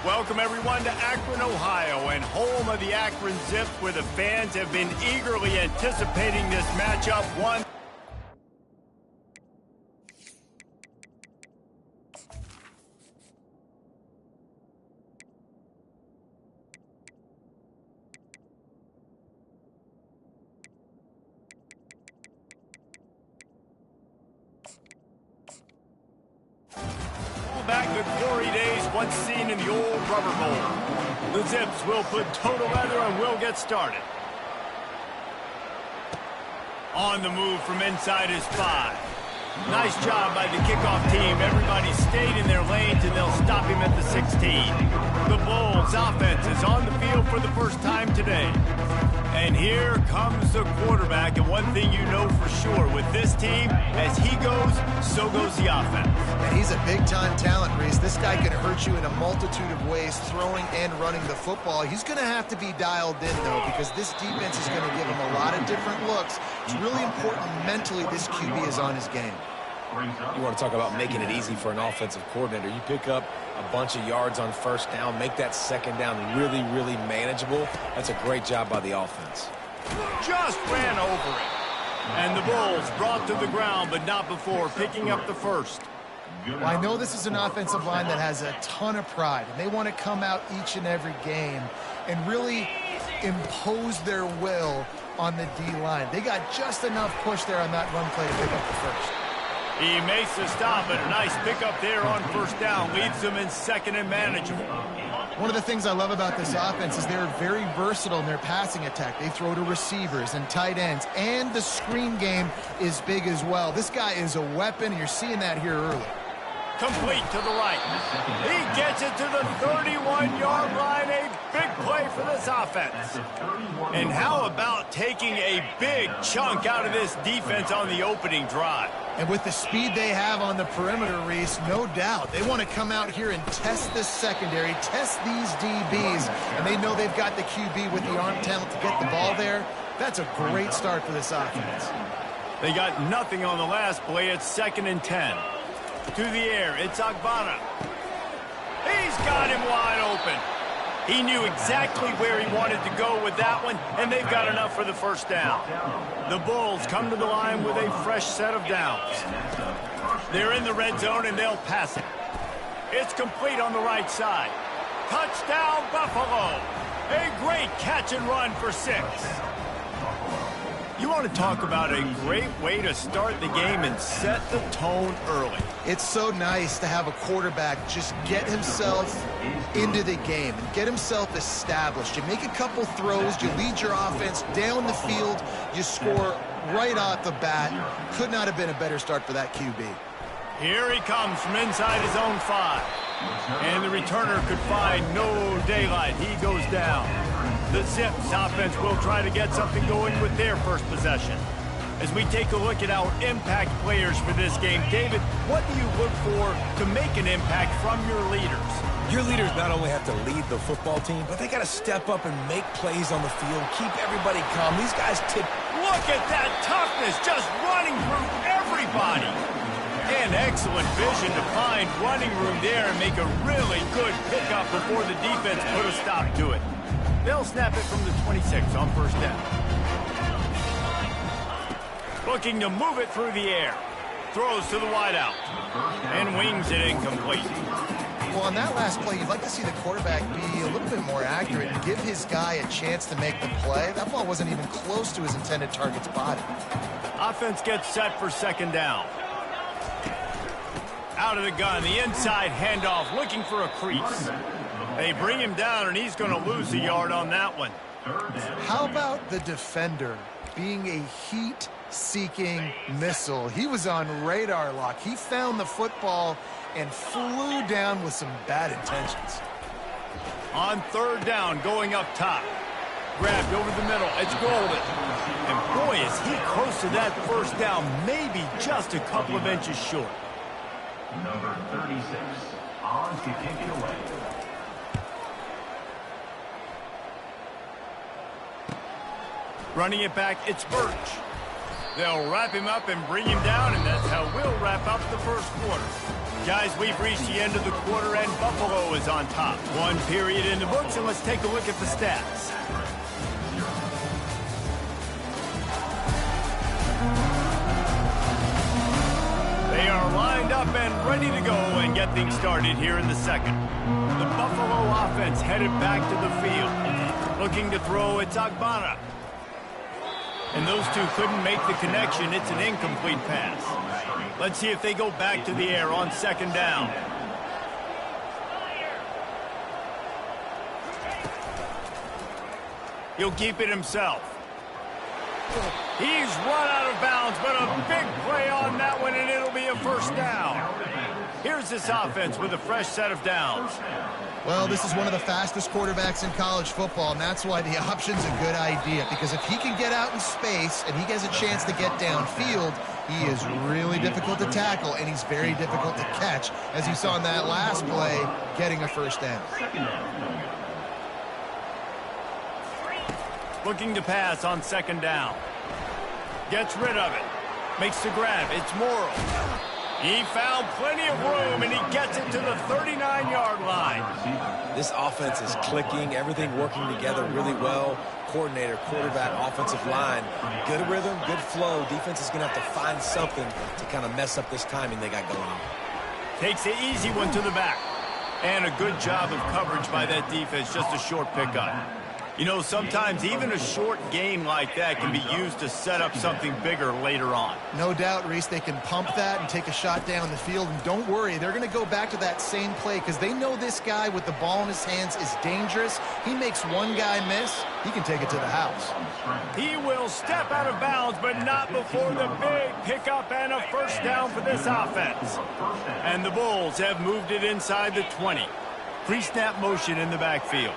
Welcome, everyone, to Akron, Ohio, and home of the Akron Zips, where the fans have been eagerly anticipating this matchup. Back the glory days once seen in the old Rubber Bowl. The Zips will put total leather and will get started. On the move from inside his 5. Nice job by the kickoff team. Everybody stayed in their lanes, and they'll stop him at the 16. The Bulls offense is on the field for the first time today. And here comes the quarterback, and one thing you know for sure, with this team, as he goes, so goes the offense. And he's a big-time talent, Reese. This guy can hurt you in a multitude of ways, throwing and running the football. He's going to have to be dialed in, though, because this defense is going to give him a lot of different looks. It's really important mentally this QB is on his game. You want to talk about making it easy for an offensive coordinator. You pick up a bunch of yards on first down, make that second down really, really manageable. That's a great job by the offense. Just ran over it. And the Bulls brought to the ground, but not before picking up the first. Well, I know this is an offensive line that has a ton of pride, and they want to come out each and every game and really impose their will on the D-line. They got just enough push there on that run play to pick up the first. He makes the stop, and a nice pickup there on first down. Leads them in second and manageable. One of the things I love about this offense is they're very versatile in their passing attack. They throw to receivers and tight ends, and the screen game is big as well. This guy is a weapon, and you're seeing that here early. Complete to the right. He gets it to the 31-yard line. A big play for this offense. And how about taking a big chunk out of this defense on the opening drive? And with the speed they have on the perimeter, Reese, no doubt, they want to come out here and test this secondary, test these DBs, and they know they've got the QB with the arm talent to get the ball there. That's a great start for this offense. They got nothing on the last play. It's 2nd and 10. To the air, it's Agbana. He's got him wide open. He knew exactly where he wanted to go with that one, and they've got enough for the first down. The Bulls come to the line with a fresh set of downs. They're in the red zone, and they'll pass it. It's complete on the right side. Touchdown, Buffalo. A great catch and run for 6. You want to talk about a great way to start the game and set the tone early. It's so nice to have a quarterback just get himself into the game and get himself established. You make a couple throws, you lead your offense down the field, you score right off the bat. Could not have been a better start for that QB. Here he comes from inside his own 5. And the returner could find no daylight. He goes down. The Zips offense will try to get something going with their first possession. As we take a look at our impact players for this game, David, what do you look for to make an impact from your leaders? Your leaders not only have to lead the football team, but they got to step up and make plays on the field, keep everybody calm. These guys tip. Look at that toughness, just running through everybody. And excellent vision to find running room there and make a really good pickup before the defense put a stop to it. They'll snap it from the 26 on first down. Looking to move it through the air. Throws to the wideout. And wings it incomplete. Well, on that last play, you'd like to see the quarterback be a little bit more accurate and give his guy a chance to make the play. That ball wasn't even close to his intended target's body. Offense gets set for 2nd down. Out of the gun, the inside handoff, looking for a crease. They bring him down, and he's going to lose a yard on that one. How about the defender being a heat-seeking missile? He was on radar lock. He found the football and flew down with some bad intentions. On 3rd down, going up top. Grabbed over the middle. It's Golden. And boy, is he close to that first down, maybe just a couple of inches short. Number 36, on to kick it away. Running it back, it's Birch. They'll wrap him up and bring him down, and that's how we'll wrap up the first quarter. Guys, we've reached the end of the quarter, and Buffalo is on top. One period in the books, and let's take a look at the stats. They are lined up and ready to go and get things started here in the second. The Buffalo offense headed back to the field. Looking to throw, it's Agbana. And those two couldn't make the connection. It's an incomplete pass. Let's see if they go back to the air on second down. He'll keep it himself. He's run out of bounds, but a big play on that one, and it'll be a first down. Here's this offense with a fresh set of downs. Well, this is one of the fastest quarterbacks in college football, and that's why the option's a good idea, because if he can get out in space and he has a chance to get downfield, he is really difficult to tackle, and he's very difficult to catch, as you saw in that last play, getting a first down. Looking to pass on second down. Gets rid of it. Makes the grab. It's Morrow. He found plenty of room, and he gets it to the 39-yard line. This offense is clicking, everything working together really well. Coordinator, quarterback, offensive line. Good rhythm, good flow. Defense is going to have to find something to kind of mess up this timing they got going on. Takes the easy one to the back. And a good job of coverage by that defense. Just a short pickup. You know, sometimes even a short gain like that can be used to set up something bigger later on. No doubt, Reese, they can pump that and take a shot down the field. And don't worry, they're going to go back to that same play because they know this guy with the ball in his hands is dangerous. He makes one guy miss, he can take it to the house. He will step out of bounds, but not before the big pickup and a first down for this offense. And the Bulls have moved it inside the 20. Pre-snap motion in the backfield.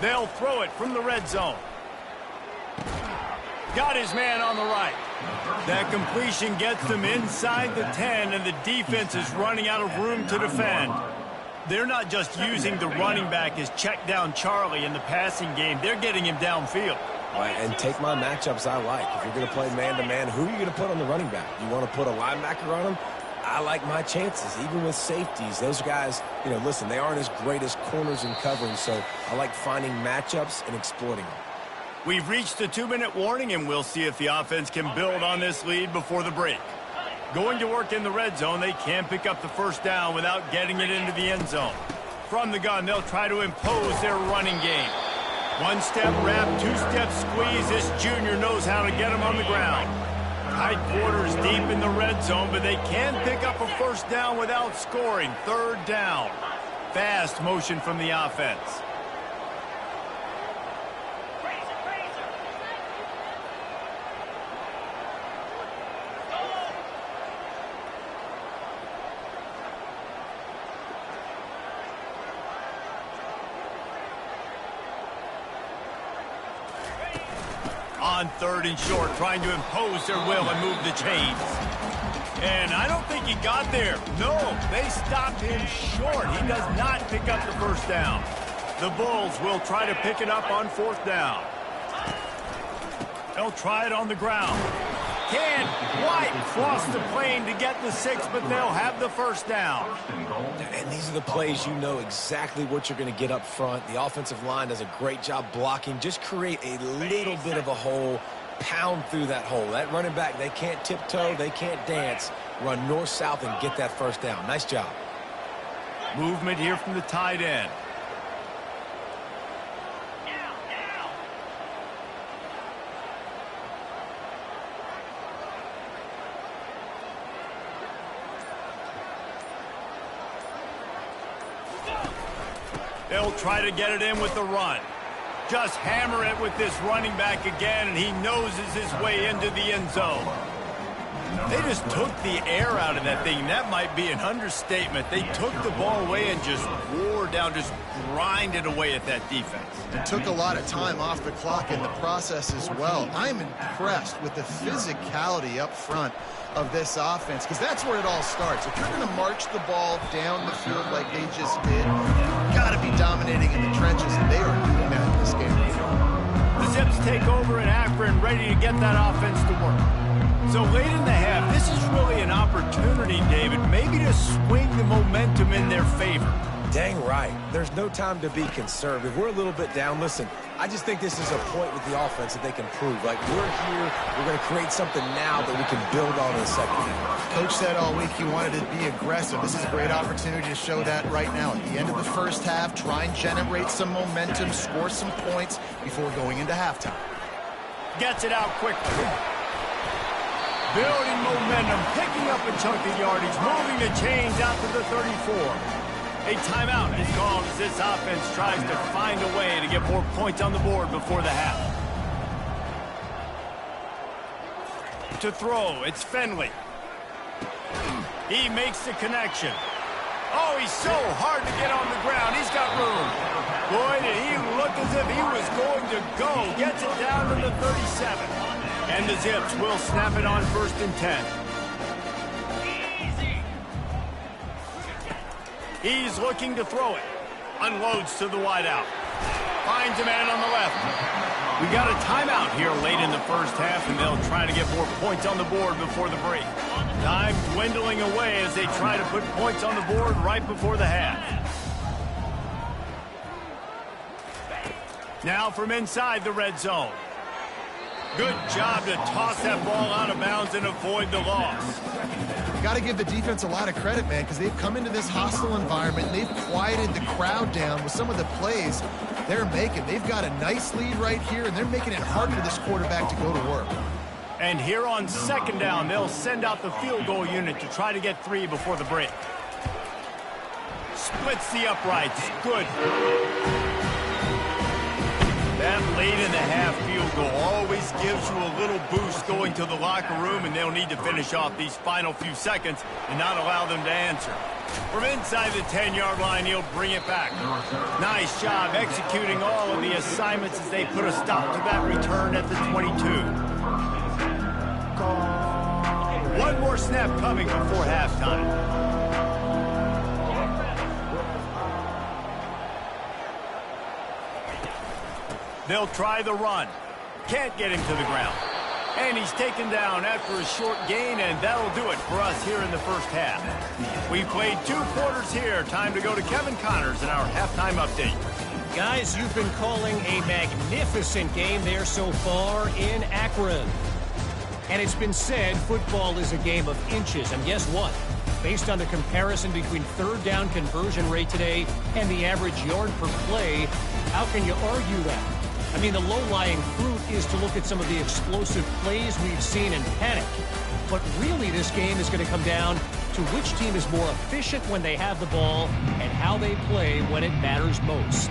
They'll throw it from the red zone. Got his man on the right. That completion gets them inside the 10, and the defense is running out of room to defend. They're not just using the running back as check down Charlie in the passing game. They're getting him downfield. Right, and take my matchups I like. If you're going to play man-to-man, who are you going to put on the running back? You want to put a linebacker on him? I like my chances, even with safeties. Those guys, you know, listen, they aren't as great as corners in covering, so I like finding matchups and exploiting them. We've reached the 2-minute warning, and we'll see if the offense can build on this lead before the break. Going to work in the red zone, they can't pick up the first down without getting it into the end zone. From the gun, they'll try to impose their running game. One-step wrap, two-step squeeze. This junior knows how to get him on the ground. Tight quarters deep in the red zone, but they can pick up a first down without scoring. Third down. Fast motion from the offense. On third and short, trying to impose their will and move the chains. And I don't think he got there. No, they stopped him short. He does not pick up the first down. The Bulls will try to pick it up on fourth down. They'll try it on the ground. Can't quite cross the plane to get the 6, but they'll have the first down. And these are the plays you know exactly what you're going to get up front. The offensive line does a great job blocking. Just create a little bit of a hole, pound through that hole. That running back, they can't tiptoe, they can't dance. Run north-south and get that first down. Nice job. Movement here from the tight end. They'll try to get it in with the run. Just hammer it with this running back again, and he noses his way into the end zone. They just took the air out of that thing. That might be an understatement. They took the ball away and just wore down, just grinded away at that defense. It took a lot of time off the clock in the process as well. I'm impressed with the physicality up front of this offense, because that's where it all starts. If you're going to march the ball down the field like they just did, you've got to be dominating in the trenches, and they are doing that in this game. The Zips take over in Akron, ready to get that offense to work. So late in the half, this is really an opportunity, David, maybe to swing the momentum in their favor. Dang right. There's no time to be conservative. We're a little bit down. Listen, I just think this is a point with the offense that they can prove. Like, we're here, we're going to create something now that we can build on in the second half. Coach said all week he wanted to be aggressive. This is a great opportunity to show that right now. At the end of the first half, try and generate some momentum, score some points before going into halftime. Gets it out quickly. Building momentum, picking up a chunk of yardage, moving the chains out to the 34. A timeout is called as this offense tries to find a way to get more points on the board before the half. To throw, it's Finley. He makes the connection. Oh, he's so hard to get on the ground. He's got room. Boy, did he look as if he was going to go. Gets it down to the 37. And the Zips will snap it on 1st and 10. He's looking to throw it. Unloads to the wideout. Finds a man on the left. We got a timeout here late in the first half, and they'll try to get more points on the board before the break. Time dwindling away as they try to put points on the board right before the half. Now from inside the red zone. Good job to toss that ball out of bounds and avoid the loss. Got to give the defense a lot of credit, man, because they've come into this hostile environment. And they've quieted the crowd down with some of the plays they're making. They've got a nice lead right here, and they're making it hard for this quarterback to go to work. And here on 2nd down, they'll send out the field goal unit to try to get 3 before the break. Splits the uprights. Good. That late in the half field goal always gives you a little boost going to the locker room, and they'll need to finish off these final few seconds and not allow them to answer. From inside the 10-yard line, he'll bring it back. Nice job executing all of the assignments as they put a stop to that return at the 22. One more snap coming before halftime. They'll try the run. Can't get him to the ground. And he's taken down after a short gain, and that'll do it for us here in the first half. We played 2 quarters here. Time to go to Kevin Connors in our halftime update. Guys, you've been calling a magnificent game there so far in Akron. And it's been said football is a game of inches. And guess what? Based on the comparison between 3rd down conversion rate today and the average yard per play, how can you argue that? I mean, the low-lying fruit is to look at some of the explosive plays we've seen in panic. But really, this game is going to come down to which team is more efficient when they have the ball and how they play when it matters most.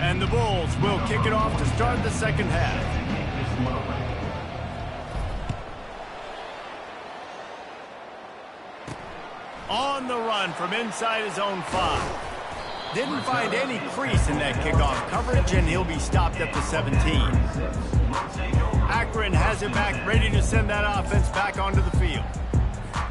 And the Bulls will kick it off to start the second half. On the run from inside his own 5. Didn't find any crease in that kickoff coverage, and he'll be stopped at the 17. Akron has it back, ready to send that offense back onto the field.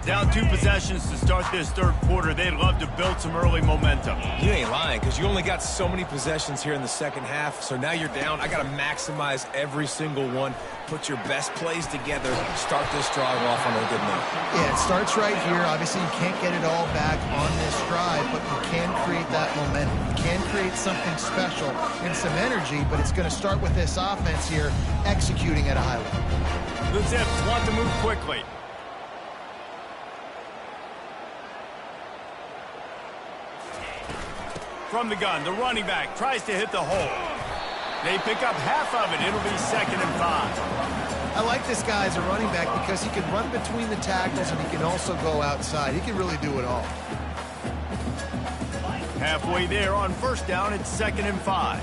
Down 2 possessions to start this 3rd quarter. They'd love to build some early momentum. You ain't lying, because you only got so many possessions here in the second half, so now you're down. I got to maximize every single one. Put your best plays together. Start this drive off on a good note. Yeah, it starts right here. Obviously, you can't get it all back on this drive, but you can create that momentum. You can create something special and some energy, but it's going to start with this offense here executing at a high level. The Zips want to move quickly. From the gun, the running back tries to hit the hole. They pick up half of it. It'll be 2nd and 5. I like this guy as a running back because he can run between the tackles and he can also go outside. He can really do it all. Halfway there on 1st down, it's 2nd and 5.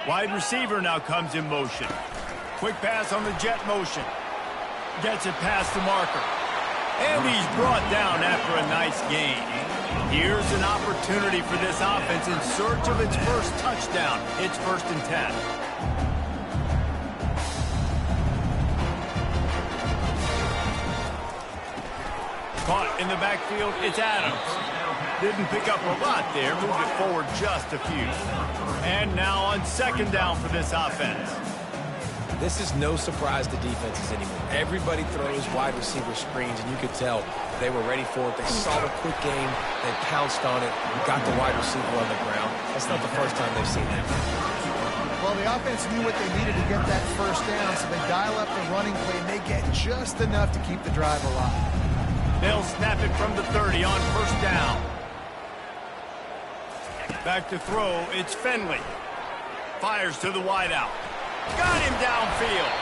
Wide receiver now comes in motion. Quick pass on the jet motion. Gets it past the marker. And he's brought down after a nice gain. Here's an opportunity for this offense in search of its first touchdown. It's 1st and 10. Caught in the backfield, it's Adams. Didn't pick up a lot there, moved it forward just a few. And now on 2nd down for this offense. This is no surprise to defenses anymore. Everybody throws wide receiver screens, and you could tell they were ready for it. They saw the quick game. They pounced on it, got the wide receiver on the ground. That's not the first time they've seen that. Well, the offense knew what they needed to get that 1st down, so they dial up the running play, and they get just enough to keep the drive alive. They'll snap it from the 30 on 1st down. Back to throw, it's Finley. Fires to the wideout. Got him downfield.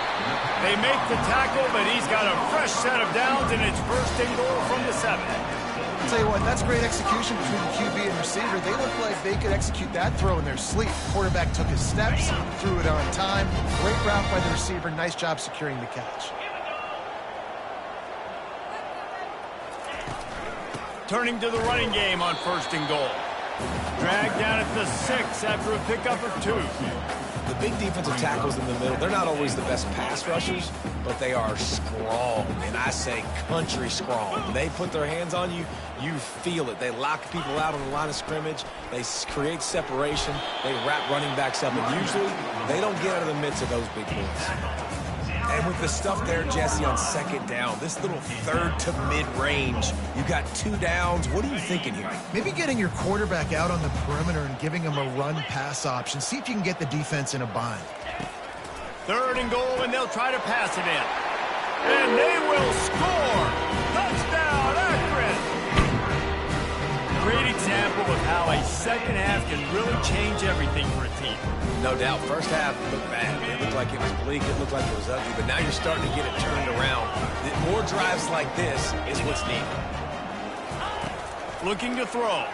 They make the tackle, but he's got a fresh set of downs, and it's 1st and goal from the 7. I'll tell you what, that's great execution between the QB and receiver. They look like they could execute that throw in their sleep. Quarterback took his steps, threw it on time. Great route by the receiver. Nice job securing the catch. Turning to the running game on 1st and goal. Dragged down at the 6 after a pickup of 2. The big defensive tackles in the middle, they're not always the best pass rushers, but they are strong, and I say country strong. When they put their hands on you, you feel it. They lock people out on the line of scrimmage. They create separation. They wrap running backs up, and usually they don't get out of the midst of those big boys. And with the stuff there, Jesse, on 2nd down, this little 3rd to mid-range, you got 2 downs. What are you thinking here? Maybe getting your quarterback out on the perimeter and giving him a run-pass option. See if you can get the defense in a bind. 3rd and goal, and they'll try to pass it in. And they will score! Touchdown, Akron! Great example of how a 2nd half can really change everything for a team. No doubt, 1st half looked bad. It looked like it was bleak. It looked like it was ugly. But now you're starting to get it turned around. More drives like this is what's needed. Looking to throw.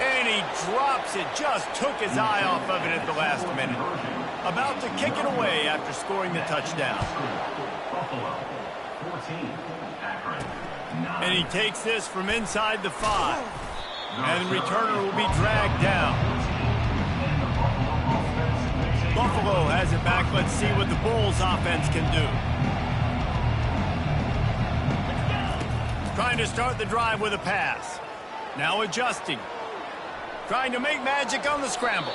And he drops it. Just took his eye off of it at the last minute. About to kick it away after scoring the touchdown. And he takes this from inside the 5. And the returner will be dragged down. Buffalo has it back. Let's see what the Bulls offense can do. Trying to start the drive with a pass. Now adjusting. Trying to make magic on the scramble.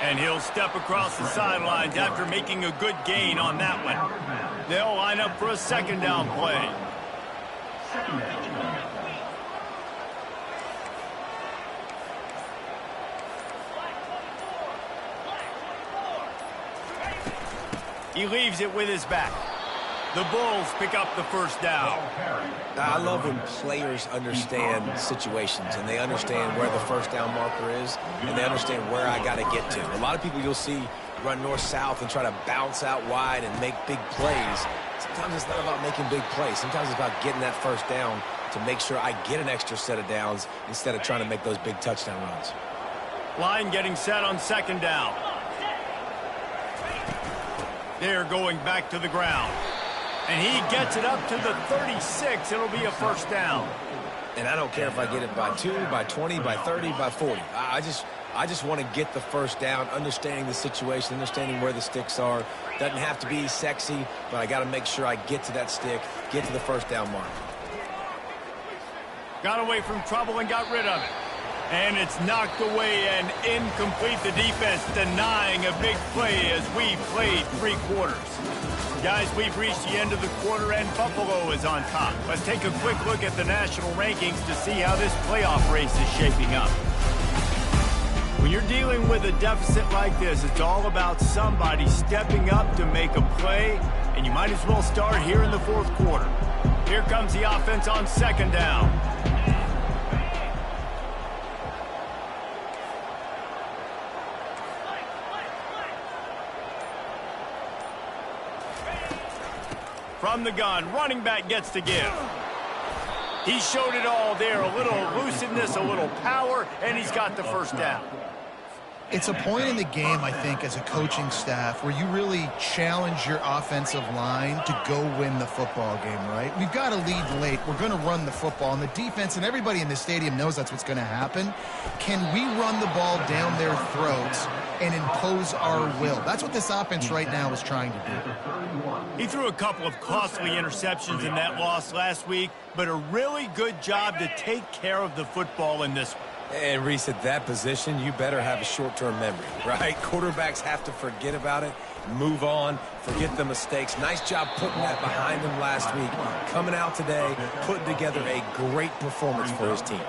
And he'll step across the sidelines after making a good gain on that one. They'll line up for a 2nd down play. He leaves it with his back. The Bulls pick up the 1st down. I love when players understand situations and they understand where the 1st down marker is and they understand where I got to get to. A lot of people you'll see run north-south and try to bounce out wide and make big plays. Sometimes it's not about making big plays. Sometimes it's about getting that 1st down to make sure I get an extra set of downs instead of trying to make those big touchdown runs. Line getting set on 2nd down. They're going back to the ground. And he gets it up to the 36. It'll be a 1st down. And I don't care if I get it by 2, by 20, by 30, by 40. I just want to get the 1st down, understanding the situation, understanding where the sticks are. Doesn't have to be sexy, but I got to make sure I get to that stick, get to the 1st down mark. Got away from trouble and got rid of it. And it's knocked away and incomplete. The defense denying a big play as we played 3 quarters. Guys, we've reached the end of the quarter and Buffalo is on top. Let's take a quick look at the national rankings to see how this playoff race is shaping up. When you're dealing with a deficit like this, it's all about somebody stepping up to make a play, and you might as well start here in the 4th quarter. Here comes the offense on 2nd down. From the gun, running back gets to give. He showed it all there, a little elusiveness, a little power, and he's got the 1st down. It's a point in the game, I think, as a coaching staff where you really challenge your offensive line to go win the football game, right? We've got to lead late. We're going to run the football. And the defense and everybody in the stadium knows that's what's going to happen. Can we run the ball down their throats and impose our will? That's what this offense right now is trying to do. He threw a couple of costly interceptions in that loss last week, but a really good job to take care of the football in this one. And Reese, at that position, you better have a short-term memory, right? Quarterbacks have to forget about it, move on, forget the mistakes. Nice job putting that behind him last week. Coming out today, putting together a great performance for his team.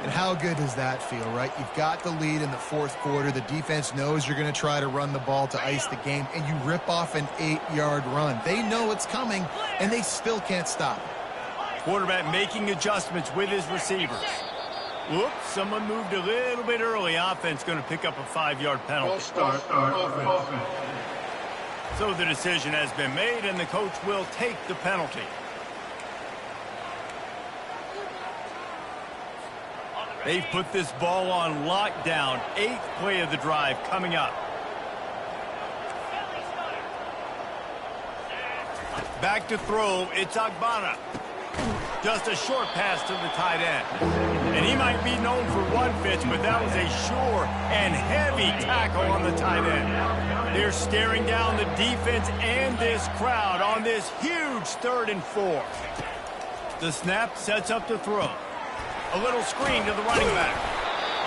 And how good does that feel, right? You've got the lead in the fourth quarter. The defense knows you're going to try to run the ball to ice the game, and you rip off an 8-yard run. They know it's coming, and they still can't stop it. Quarterback making adjustments with his receivers. Whoops, someone moved a little bit early. Offense going to pick up a 5-yard penalty. So the decision has been made, and the coach will take the penalty. They've put this ball on lockdown. 8th play of the drive coming up. Back to throw, it's Agbana. Just a short pass to the tight end. And he might be known for one pitch, but that was a sure and heavy tackle on the tight end. They're staring down the defense and this crowd on this huge 3rd and 4. The snap sets up the throw. A little screen to the running back.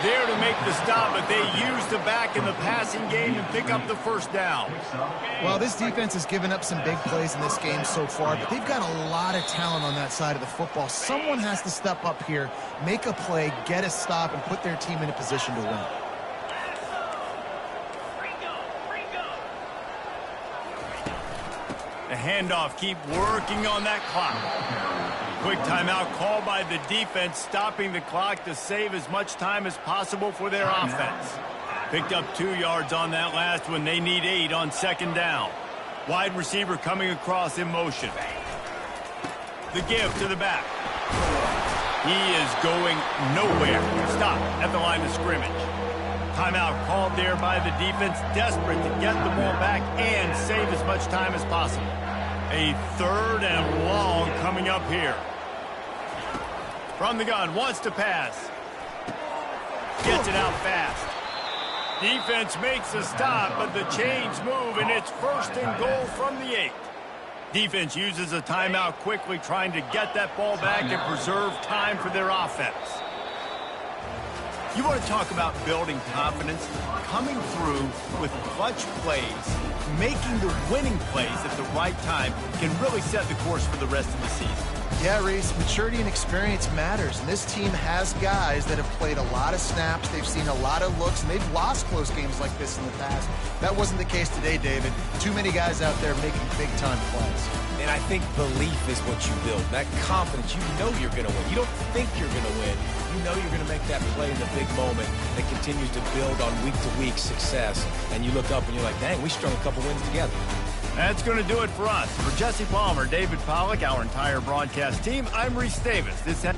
There to make the stop, but they use the back in the passing game and pick up the first down. Well, this defense has given up some big plays in this game so far, but they've got a lot of talent on that side of the football. Someone has to step up here, make a play, get a stop, and put their team in a position to win. The handoff, keep working on that clock. Quick timeout called by the defense, stopping the clock to save as much time as possible for their offense. Picked up 2 yards on that last one. They need 8 on 2nd down. Wide receiver coming across in motion. The give to the back. He is going nowhere. Stop at the line of scrimmage. Timeout called there by the defense, desperate to get the ball back and save as much time as possible. A 3rd and long coming up here. From the gun, wants to pass. Gets it out fast. Defense makes a stop, but the chains move, and it's 1st and goal from the 8. Defense uses a timeout quickly, trying to get that ball back and preserve time for their offense. You want to talk about building confidence? Coming through with clutch plays, making the winning plays at the right time can really set the course for the rest of the season. Yeah, Reese, maturity and experience matters, and this team has guys that have played a lot of snaps, they've seen a lot of looks, and they've lost close games like this in the past. That wasn't the case today, David. Too many guys out there making big-time plays. And I think belief is what you build. That confidence, you know you're going to win. You don't think you're going to win. You know you're going to make that play in the big moment that continues to build on week-to-week success. And you look up and you're like, dang, we strung a couple wins together. That's going to do it for us. For Jesse Palmer, David Pollack, our entire broadcast team, I'm Reese Davis. This has